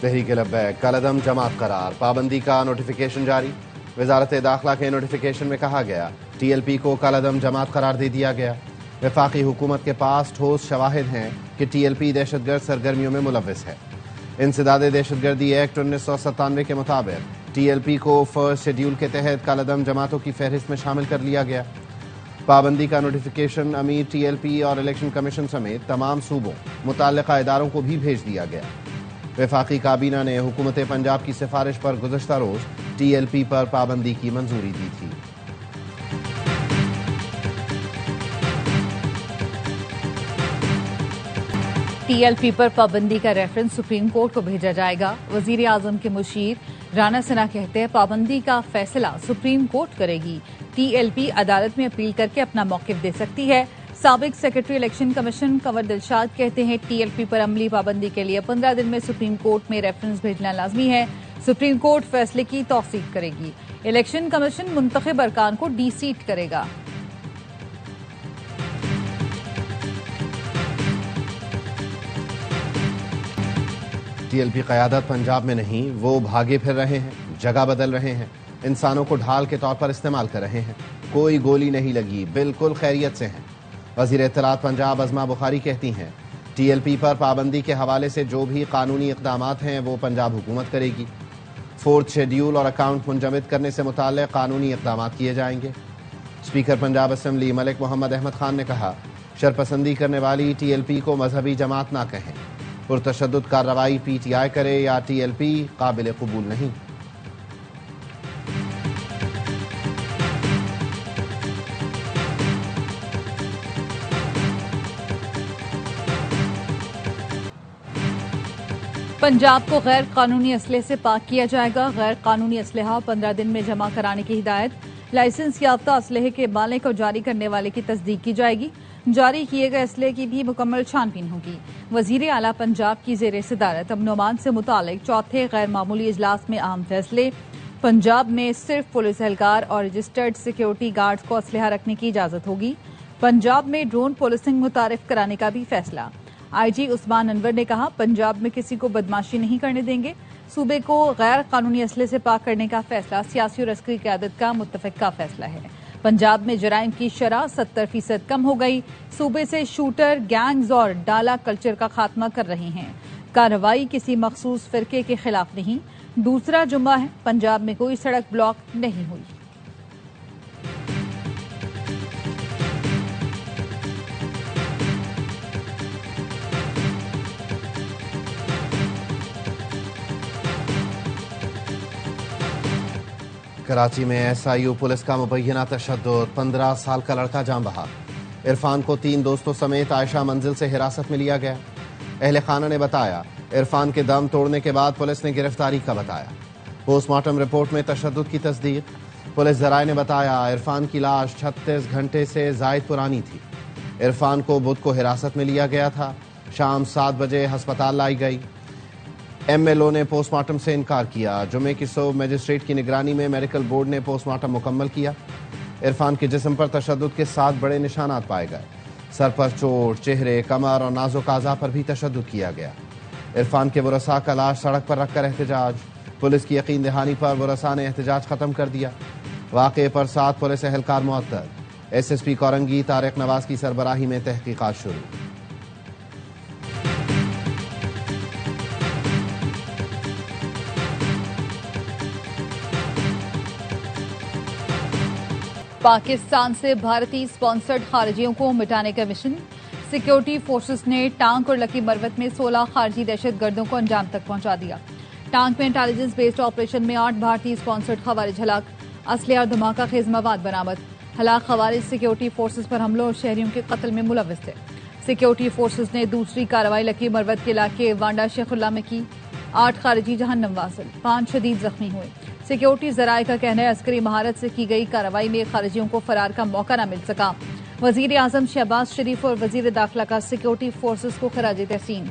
تحریک لبیک کالعدم جماعت قرار، پابندی کا نوٹیفیکیشن جاری۔ وزارت داخلہ کے نوٹیفیکیشن میں کہا گیا ٹی ایل پی کو کالعدم جماعت قرار دے دیا گیا۔ وفاقی حکومت کے پاس ٹھوس شواہد ہیں کہ ٹی ایل پی دہشت گرد سرگرمیوں میں ملوث ہے۔ انسداد دہشت گردی ایکٹ 1997 کے مطابق ٹی ایل پی کو فرسٹ شیڈیول کے تحت کالعدم جماعتوں کی فہرست میں شامل کر لیا گیا۔ پابندی کا نوٹیفیکیشن امیر ٹی ایل پی اور الیکشن کمیشن سمیت تمام صوبوں متعلقہ اداروں کو بھی بھیج دیا گیا۔ وفاقی کابینہ نے حکومت پنجاب کی سفارش پر گزشتہ روز ٹی ایل پی پر پابندی کی منظوری دی تھی۔ ٹی ایل پی پر پابندی کا ریفرنس سپریم کورٹ کو بھیجا جائے گا۔ وزیر اعظم کے مشیر رانا ثنا کہتے ہیں پابندی کا فیصلہ سپریم کورٹ کرے گی۔ ٹی ایل پی عدالت میں اپیل کر کے اپنا موقف دے سکتی ہے۔ سابق سیکرٹری الیکشن کمیشن کنور دلشاد کہتے ہیں ٹی ایل پی پر عملی پابندی کے لیے 15 دن میں سپریم کورٹ میں ریفرنس بھیجنا لازمی ہے۔ سپریم کورٹ فیصلے کی توثیق کرے گی۔ الیکشن کمیشن منتخب ارکان کو ڈی سیٹ کرے گا۔ ٹی ایل پی قیادت پنجاب میں نہیں، وہ بھاگے پھر رہے ہیں، جگہ بدل رہے ہیں، انسانوں کو ڈھال کے طور پر استعمال کر رہے ہیں۔ کوئی گولی نہیں لگی، بالکل خیریت سے ہیں۔ وزیر اطلاعات پنجاب عظما بخاری کہتی ہیں ٹی ایل پی پر پابندی کے حوالے سے جو بھی قانونی اقدامات ہیں وہ پنجاب حکومت کرے گی۔ فورتھ شیڈیول اور اکاؤنٹ منجمد کرنے سے متعلق قانونی اقدامات کیے جائیں گے۔ اسپیکر پنجاب اسمبلی ملک محمد احمد خان نے کہا شرپسندی کرنے والی ٹی ایل پی کو مذہبی جماعت نہ کہیں۔ پرتشدد کارروائی پی ٹی آئی کرے یا ٹی ایل پی قابل قبول نہیں۔ پنجاب کو غیر قانونی اسلحے سے پاک کیا جائے گا۔ غیر قانونی اسلحہ 15 دن میں جمع کرانے کی ہدایت۔ لائسنس یافتہ اسلحے کے مالک اور جاری کرنے والے کی تصدیق کی جائے گی۔ جاری کیے گئے اسلحے کی بھی مکمل چھان بین ہوگی۔ وزیر اعلیٰ پنجاب کی زیر صدارت امن و امان سے متعلق چوتھے غیر معمولی اجلاس میں اہم فیصلے۔ پنجاب میں صرف پولیس اہلکار اور رجسٹرڈ سیکیورٹی گارڈز کو اسلحہ رکھنے کی اجازت ہوگی۔ پنجاب میں ڈرون پولیسنگ متعارف کرانے کا بھی فیصلہ۔ آئی جی عثمان انور نے کہا پنجاب میں کسی کو بدماشی نہیں کرنے دیں گے۔ صوبے کو غیر قانونی اسلحے سے پاک کرنے کا فیصلہ سیاسی اور عسکری قیادت کا متفقہ فیصلہ ہے۔ پنجاب میں جرائم کی شرح 70% کم ہو گئی۔ صوبے سے شوٹر گینگز اور ڈالا کلچر کا خاتمہ کر رہے ہیں۔ کارروائی کسی مخصوص فرقے کے خلاف نہیں۔ دوسرا جمعہ ہے پنجاب میں کوئی سڑک بلاک نہیں ہوئی۔ کراچی میں ایس آئی یو پولیس کا مبینہ تشدد، 15 سال کا لڑکا جاں بحق۔ عرفان کو 3 دوستوں سمیت عائشہ منزل سے حراست میں لیا گیا۔ اہل خانہ نے بتایا عرفان کے دم توڑنے کے بعد پولیس نے گرفتاری کا بتایا۔ پوسٹ مارٹم رپورٹ میں تشدد کی تصدیق۔ پولیس ذرائع نے بتایا عرفان کی لاش 36 گھنٹے سے زائد پرانی تھی۔ عرفان کو بدھ کو حراست میں لیا گیا تھا۔ شام 7 بجے ہسپتال لائی گئی۔ ایم ایل او نے پوسٹ مارٹم سے انکار کیا۔ جمعے کی صبح مجسٹریٹ کی نگرانی میں میڈیکل بورڈ نے پوسٹ مارٹم مکمل کیا۔ عرفان کے جسم پر تشدد کے 7 بڑے نشانات پائے گئے۔ سر پر چوٹ، چہرے، کمر اور نازک اعضاء پر بھی تشدد کیا گیا۔ عرفان کے ورثاء کا لاش سڑک پر رکھ کر احتجاج۔ پولیس کی یقین دہانی پر ورثاء نے احتجاج ختم کر دیا۔ واقعے پر 7 پولیس اہلکار معطل۔ S S P Korangi Tariq Nawaz کی سربراہی میں تحقیقات شروع۔ پاکستان سے بھارتی اسپانسرڈ خارجیوں کو مٹانے کا مشن۔ سیکیورٹی فورسز نے ٹانک اور لکی مروت میں 16 خارجی دہشت گردوں کو انجام تک پہنچا دیا۔ ٹانک میں انٹیلیجنس بیسڈ آپریشن میں 8 بھارتی اسپانسرڈ خوارج ہلاک۔ اسلحہ اور دھماکہ خیز مواد برآمد۔ ہلاک خوارج سیکیورٹی فورسز پر حملوں اور شہریوں کے قتل میں ملوث تھے۔ سیکیورٹی فورسز نے دوسری کارروائی لکی مروت کے علاقے وانڈا شیخ اللہ میں کی۔ 8 خارجی جہنم واصل، 5 شدید زخمی ہوئے۔ سیکیورٹی ذرائع کا کہنا ہے عسکری مہارت سے کی گئی کارروائی میں خارجیوں کو فرار کا موقع نہ مل سکا۔ وزیر اعظم شہباز شریف اور وزیر داخلہ کا سیکیورٹی فورسز کو خراج تحسین۔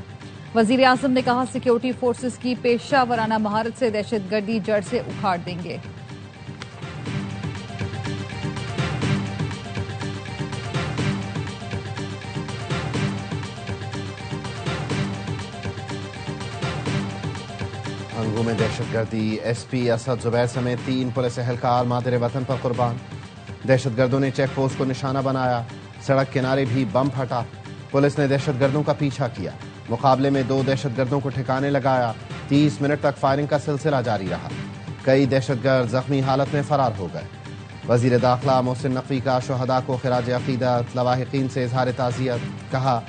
وزیر اعظم نے کہا سیکیورٹی فورسز کی پیشہ ورانہ مہارت سے دہشت گردی جڑ سے اکھاڑ دیں گے۔ انگو میں دہشت گردی، ایس پی اسد زبیر سمیت 3 پولیس اہلکار مادر وطن پر قربان۔ دہشت گردوں نے چیک پوسٹ کو نشانہ بنایا، سڑک کنارے بھی بم پھٹا، پولیس نے دہشت گردوں کا پیچھا کیا، مقابلے میں 2 دہشت گردوں کو ٹھکانے لگایا، 30 منٹ تک فائرنگ کا سلسلہ جاری رہا، کئی دہشت گرد زخمی حالت میں فرار ہو گئے۔ وزیر داخلہ محسن نقوی کا شہداء کو خراج عقیدت، لواحقین سے اظہار تعزیت، کہا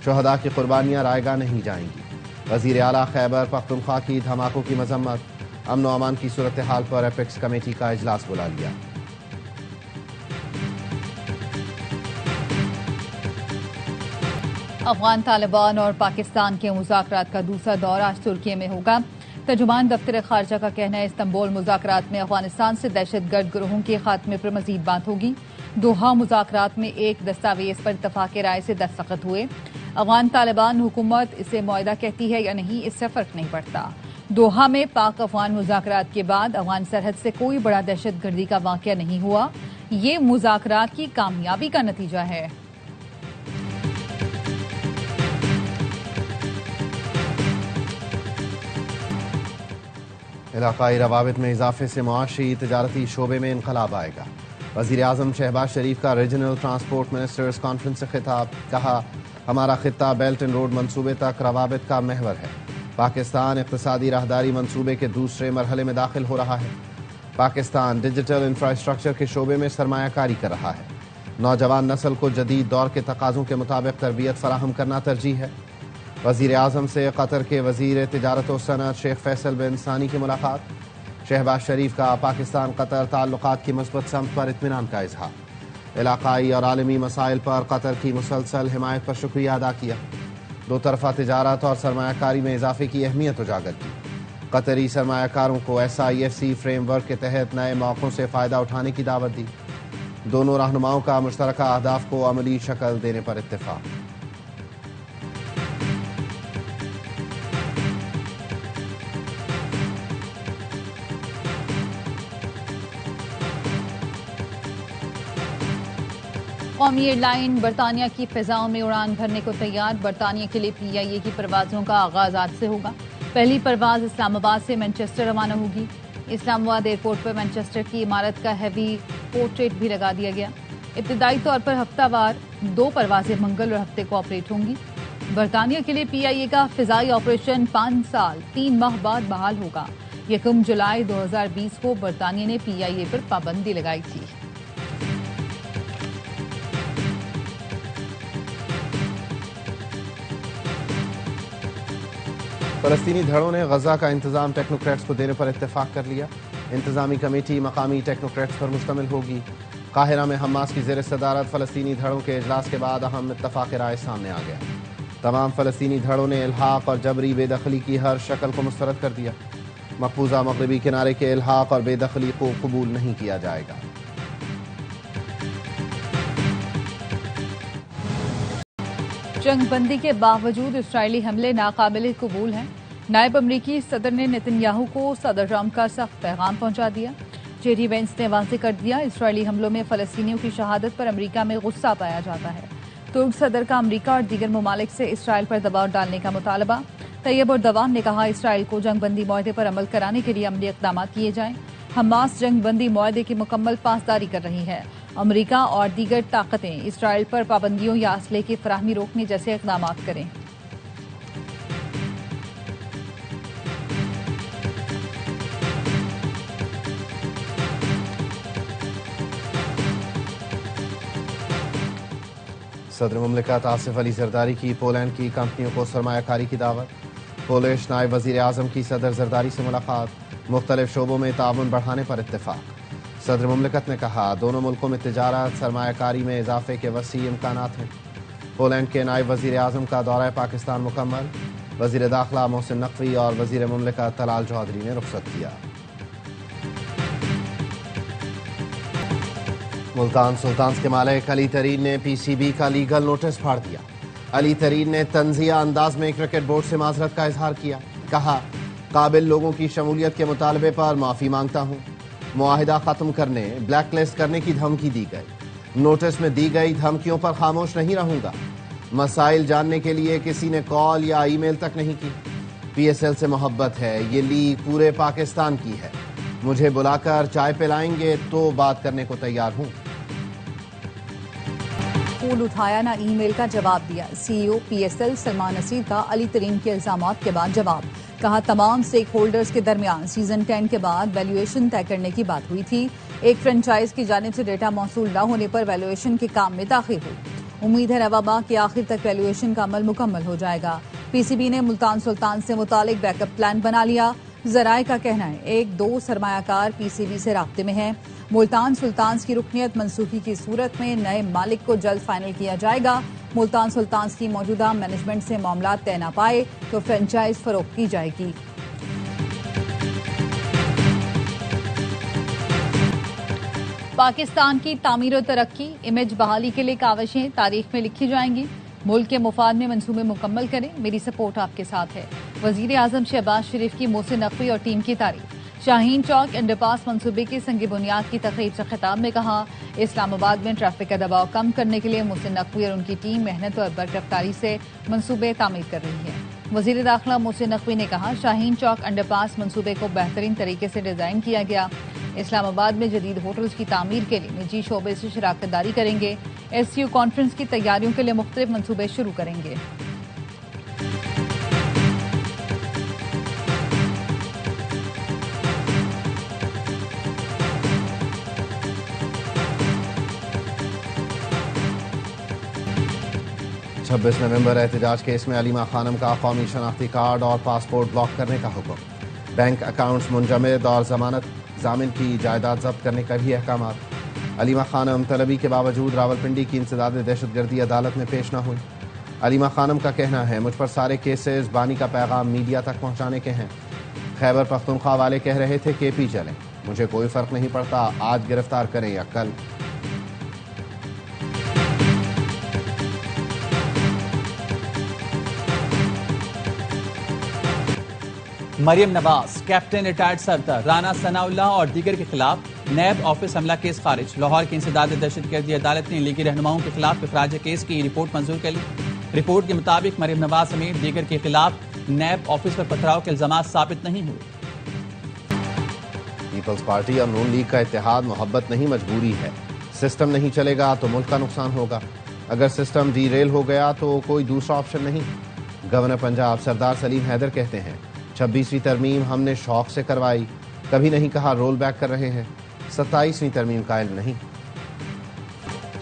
شہداء کی قربانیاں رائے گاہ نہیں جائیں گی۔ وزیر اعلیٰ خیبر پختونخوا کی دھماکوں کی مذمت، امن و امان کی صورتحال پر ایپیکس کمیٹی کا اجلاس بلا لیا۔ افغان طالبان اور پاکستان کے مذاکرات کا دوسرا دور آج ترکی میں ہوگا۔ ترجمان دفتر خارجہ کا کہنا ہے استنبول مذاکرات میں افغانستان سے دہشت گرد گروہوں کے خاتمے پر مزید بات ہوگی۔ دوحہ مذاکرات میں ایک دستاویز پر اتفاق رائے سے دستخط ہوئے۔ افغان طالبان حکومت اسے معاہدہ کہتی ہے یا نہیں، اس سے فرق نہیں پڑتا۔ دوحہ میں پاک افغان مذاکرات کے بعد افغان سرحد سے کوئی بڑا دہشت گردی کا واقعہ نہیں ہوا، یہ مذاکرات کی کامیابی کا نتیجہ ہے۔ علاقائی روابط میں اضافے سے معاشی تجارتی شعبے میں انقلاب آئے گا۔ وزیر اعظم شہباز شریف کا ریجنل ٹرانسپورٹ منسٹرز کانفرنس سے خطاب، کہا ہمارا خطہ بیلٹ اینڈ روڈ منصوبے تک روابط کا محور ہے۔ پاکستان اقتصادی راہداری منصوبے کے دوسرے مرحلے میں داخل ہو رہا ہے۔ پاکستان ڈیجیٹل انفراسٹرکچر کے شعبے میں سرمایہ کاری کر رہا ہے۔ نوجوان نسل کو جدید دور کے تقاضوں کے مطابق تربیت فراہم کرنا ترجیح ہے۔ وزیر اعظم سے قطر کے وزیر تجارت و صنعت شیخ فیصل بن ثانی کی ملاقات، شہباز شریف کا پاکستان قطر تعلقات کی مثبت سمت پر اطمینان کا اظہار، علاقائی اور عالمی مسائل پر قطر کی مسلسل حمایت پر شکریہ ادا کیا، دو طرفہ تجارت اور سرمایہ کاری میں اضافے کی اہمیت اجاگر کی، قطری سرمایہ کاروں کو SIFC فریم ورک کے تحت نئے موقعوں سے فائدہ اٹھانے کی دعوت دی، دونوں رہنماؤں کا مشترکہ اہداف کو عملی شکل دینے پر اتفاق۔ قومی ایئر لائن برطانیہ کی فضاؤں میں اڑان بھرنے کو تیار، برطانیہ کے لیے PIA کی پروازوں کا آغاز آج سے ہوگا۔ پہلی پرواز اسلام آباد سے مینچسٹر روانہ ہوگی۔ اسلام آباد ایئرپورٹ پر مینچسٹر کی عمارت کا ہیوی پورٹریٹ بھی لگا دیا گیا۔ ابتدائی طور پر ہفتہ وار 2 پروازیں منگل اور ہفتے کو آپریٹ ہوں گی۔ برطانیہ کے لیے PIA کا فضائی آپریشن 5 سال 3 ماہ بعد بحال ہوگا۔ 1 جولائی 2020 کو برطانیہ نے PIA پر پابندی لگائی تھی۔ فلسطینی دھڑوں نے غزہ کا انتظام ٹیکنوکریٹس کو دینے پر اتفاق کر لیا۔ انتظامی کمیٹی مقامی ٹیکنوکریٹس پر مشتمل ہوگی۔ قاہرہ میں حماس کی زیر صدارت فلسطینی دھڑوں کے اجلاس کے بعد اہم اتفاق رائے سامنے آ گیا۔ تمام فلسطینی دھڑوں نے الحاق اور جبری بے دخلی کی ہر شکل کو مسترد کر دیا۔ مقبوضہ مغربی کنارے کے الحاق اور بے دخلی کو قبول نہیں کیا جائے گا۔ جنگ بندی کے باوجود اسرائیلی حملے ناقابل قبول ہیں۔ نائب امریکی صدر نے نتن یاہو کو صدر ٹرمپ کا سخت پیغام پہنچا دیا۔ JD وینس نے واضح کر دیا، اسرائیلی حملوں میں فلسطینیوں کی شہادت پر امریکہ میں غصہ پایا جاتا ہے۔ ترک صدر کا امریکہ اور دیگر ممالک سے اسرائیل پر دباؤ ڈالنے کا مطالبہ۔ طیب اردوان نے کہا اسرائیل کو جنگ بندی معاہدے پر عمل کرانے کے لیے عملی اقدامات کیے جائیں۔ حماس جنگ بندی معاہدے کی مکمل پاسداری کر رہی ہے۔ امریکہ اور دیگر طاقتیں اسرائیل پر پابندیوں یا اسلحے کی فراہمی روکنے جیسے اقدامات کریں۔ صدر مملکت آصف علی زرداری کی پولینڈ کی کمپنیوں کو سرمایہ کاری کی دعوت، پولش نائب وزیر اعظم کی صدر زرداری سے ملاقات، مختلف شعبوں میں تعاون بڑھانے پر اتفاق۔ صدر مملکت نے کہا دونوں ملکوں میں تجارت سرمایہ کاری میں اضافے کے وسیع امکانات ہیں۔ پولینڈ کے نائب وزیر اعظم کا دورہ پاکستان مکمل، وزیر داخلہ محسن نقوی اور وزیر مملکت طلال چودھری نے رخصت کیا۔ ملتان سلطانز کے مالک علی ترین نے PCB کا لیگل نوٹس پھاڑ دیا۔ علی ترین نے طنزیہ انداز میں کرکٹ بورڈ سے معذرت کا اظہار کیا، کہا قابل لوگوں کی شمولیت کے مطالبے پر معافی مانگتا ہوں۔ معاہدہ ختم کرنے، بلیک لسٹ کرنے کی دھمکی دی گئی، نوٹس میں دی گئی دھمکیوں پر خاموش نہیں رہوں گا۔ مسائل جاننے کے لیے کسی نے کال یا ای میل تک نہیں کی۔ PSL سے محبت ہے، یہ لیگ پورے پاکستان کی ہے، مجھے بلا کر چائے پلائیں گے تو بات کرنے کو تیار ہوں۔ فون اٹھایا نہ ای میل کا جواب دیا، CEO PSL سلمان نصیر کا علی ترین کے الزامات کے بعد جواب، کہا تمام سٹیک ہولڈرز کے درمیان سیزن 10 کے بعد ویلیویشن طے کرنے کی بات ہوئی تھی، ایک فرنچائز کی جانب سے ڈیٹا موصول نہ ہونے پر ویلیویشن کے کام میں تاخیر ہوئی، امید ہے نومبر ماہ کے آخر تک ویلیویشن کا عمل مکمل ہو جائے گا۔ PCB نے ملتان سلطان سے متعلق بیک اپ پلان بنا لیا، ذرائع کا کہنا ہے 1-2 سرمایہ کار PCB سے رابطے میں ہیں، ملتان سلطانز کی رکنیت منسوخی کی صورت میں نئے مالک کو جلد فائنل کیا جائے گا، ملتان سلطانز کی موجودہ مینجمنٹ سے معاملات طے نہ پائے تو فرنچائز فروخت کی جائے گی۔ پاکستان کی تعمیر و ترقی، امیج بحالی کے لیے کاوشیں تاریخ میں لکھی جائیں گی، ملک کے مفاد میں منصوبے مکمل کریں، میری سپورٹ آپ کے ساتھ ہے، وزیر اعظم شہباز شریف کی محسن نقوی اور ٹیم کی تعریف۔ شاہین چوک انڈر پاس منصوبے کی سنگ بنیاد کی تقریب سے خطاب میں کہا، اسلام آباد میں ٹریفک کا دباؤ کم کرنے کے لیے محسن نقوی اور ان کی ٹیم محنت اور برگرفتاری سے منصوبے تعمیر کر رہی ہے۔ وزیر داخلہ محسن نقوی نے کہا، شاہین چوک انڈر پاس منصوبے کو بہترین طریقے سے ڈیزائن کیا گیا، اسلام آباد میں جدید ہوٹلز کی تعمیر کے لیے نجی شعبے سے شراکت داری کریں گے، SCO کانفرنس کی تیاریوں کے لیے مختلف منصوبے شروع کریں گے۔ چھبیس نومبر احتجاج کیس میں علیمہ خانم کا قومی شناختی کارڈ اور پاسپورٹ بلاک کرنے کا حکم، بینک اکاؤنٹس منجمد اور ضامن کی جائیداد ضبط کرنے کا بھی احکامات۔ علیمہ خانم طلبی کے باوجود راولپنڈی کی انسداد دہشت گردی عدالت میں پیش نہ ہوئی، علیمہ خانم کا کہنا ہے مجھ پر سارے کیسز بانی کا پیغام میڈیا تک پہنچانے کے ہیں، خیبر پختونخوا والے کہہ رہے تھے KP چلیں، مجھے کوئی فرق نہیں پڑتا آج گرفتار کریں یا کل۔ مریم نواز، کیپٹن ریٹائرڈ سردار رانا ثناء اللہ اور دیگر کے خلاف نیب آفس حملہ کیس خارج، لاہور کی انسداد دہشت گردی عدالت نے لیگی رہنماؤں کے خلاف اخراج کیس کی رپورٹ منظور کر لی۔ رپورٹ کے مطابق مریم نواز سمیت دیگر کے خلاف نیب آفس پر پتھراؤ کے الزامات ثابت نہیں ہوئے۔ پیپلز پارٹی اور نون لیگ کا اتحاد محبت نہیں مجبوری ہے، سسٹم نہیں چلے گا تو ملک کا نقصان ہوگا، اگر سسٹم ڈی ریل ہو گیا تو کوئی دوسرا آپشن نہیں۔ گورنر پنجاب سردار سلیم حیدر کہتے ہیں 26ویں ترمیم ہم نے شوق سے کروائی، کبھی نہیں کہا رول بیک کر رہے ہیں، 27ویں ترمیم کا علم نہیں۔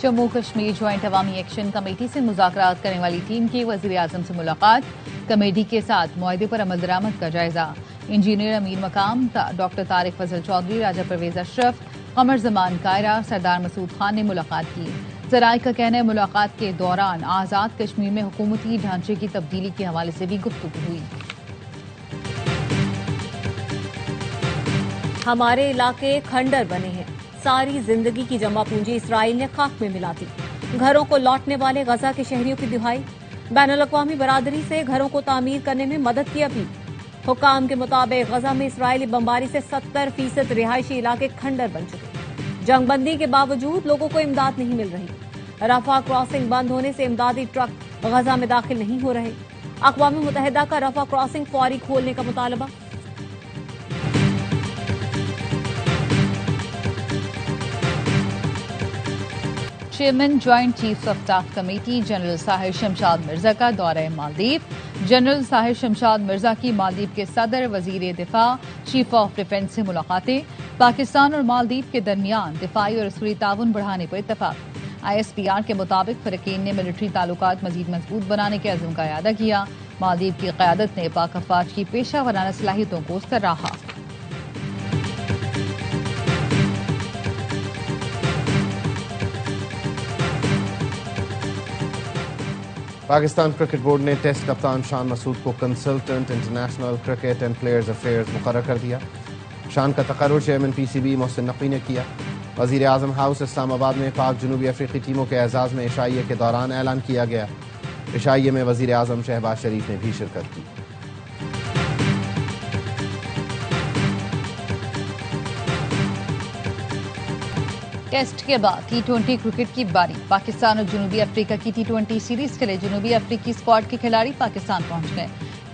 جموں کشمیر جوائنٹ عوامی ایکشن کمیٹی سے مذاکرات کرنے والی ٹیم کی وزیر اعظم سے ملاقات، کمیٹی کے ساتھ معاہدے پر عمل درآمد کا جائزہ، انجینئر امیر مقام ڈاکٹر طارق فضل چودھری، راجہ پرویز اشرف، قمر زمان کائرہ، سردار مسعود خان نے ملاقات کی۔ ذرائع کا کہنا ہے ملاقات کے دوران آزاد کشمیر میں حکومتی ڈھانچے کی تبدیلی کے حوالے سے بھی گفتگو ہوئی۔ ہمارے علاقے کھنڈر بنے ہیں، ساری زندگی کی جمع پونجی اسرائیل نے خاک میں ملا دی، گھروں کو لوٹنے والے غزہ کے شہریوں کی دہائی، بین الاقوامی برادری سے گھروں کو تعمیر کرنے میں مدد کی اپیل۔ حکام کے مطابق غزہ میں اسرائیلی بمباری سے 70% رہائشی علاقے کھنڈر بن چکے، جنگ بندی کے باوجود لوگوں کو امداد نہیں مل رہی، رفح کراسنگ بند ہونے سے امدادی ٹرک غزہ میں داخل نہیں ہو رہے، اقوام متحدہ کا رفح کراسنگ فوری کھولنے کا مطالبہ۔ Chairman joint chief of staff committee general Sahir Shamshad Mirza کا دورہ مالدیپ، جنرل ساحر شمشاد مرزا کی مالدیپ کے صدر، وزیر دفاع، چیف آف ڈیفنس سے ملاقاتیں، پاکستان اور مالدیپ کے درمیان دفاعی اور عسکری تعاون بڑھانے پر اتفاق۔ ISPR کے مطابق فریقین نے ملٹری تعلقات مزید مضبوط بنانے کے عزم کا اعادہ کیا، مالدیپ کی قیادت نے پاک افواج کی پیشہ ورانہ صلاحیتوں کو سراہا۔ پاکستان کرکٹ بورڈ نے ٹیسٹ کپتان شان مسعود کو consultant international cricket and players affairs مقرر کر دیا۔ شان کا تقرر چیئرمین PCB محسن نقوی نے کیا۔ وزیر اعظم ہاؤس اسلام آباد میں پاک جنوبی افریقی ٹیموں کے اعزاز میں عشائیے کے دوران اعلان کیا گیا۔ عشائیے میں وزیر اعظم شہباز شریف نے بھی شرکت کی۔ ٹیسٹ کے بعد T20 کرکٹ کی باری، پاکستان اور جنوبی افریقہ کی T20 سیریز کے لیے جنوبی افریقی اسکواڈ کے کھلاڑی پاکستان پہنچ گئے۔